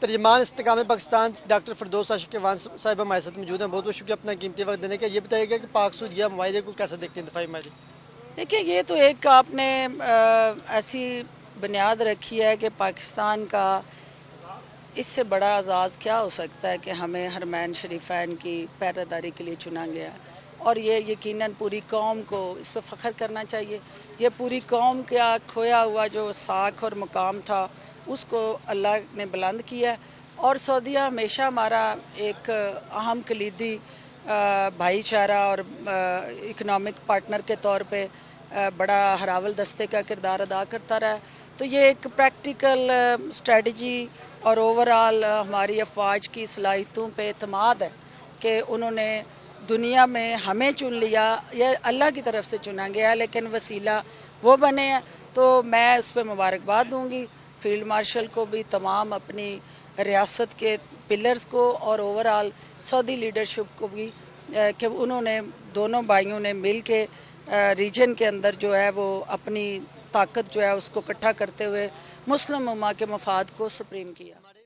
ترجمان استحکام پاکستان ڈاکٹر فردوس عاشق وان صاحب ہمارے ساتھ موجود ہیں. بہت بہت شکریہ اپنا قیمتی وقت دینے کا. یہ بتائیے گا کہ پاک سعودیہ معاہدے کو کیسے دیکھتے ہیں, دفاعی معاہدے؟ دیکھیں یہ تو ایک آپ نے ایسی بنیاد رکھی ہے کہ پاکستان کا اس سے بڑا اعزاز کیا ہو سکتا ہے کہ ہمیں حرمین شریفین کی پہرہ کے لیے چنا گیا, اور یہ یقیناً پوری قوم کو اس پہ فخر کرنا چاہیے. یہ پوری قوم کا کھویا ہوا جو ساکھ اور مقام تھا اس کو اللہ نے بلند کیا, اور سعودیہ ہمیشہ ہمارا ایک اہم کلیدی بھائی چارہ اور اکنامک پارٹنر کے طور پہ بڑا ہراول دستے کا کردار ادا کرتا رہا. تو یہ ایک پریکٹیکل اسٹریٹجی اور اوورآل ہماری افواج کی صلاحیتوں پہ اعتماد ہے کہ انہوں نے دنیا میں ہمیں چن لیا. یہ اللہ کی طرف سے چنا گیا لیکن وسیلہ وہ بنے ہیں, تو میں اس پہ مبارکباد دوں گی فیلڈ مارشل کو بھی, تمام اپنی ریاست کے پلرز کو, اور اوورآل سعودی لیڈرشپ کو بھی کہ انہوں نے دونوں بھائیوں نے مل کے ریجن کے اندر جو ہے وہ اپنی طاقت جو ہے اس کو اکٹھا کرتے ہوئے مسلم امہ کے مفاد کو سپریم کیا.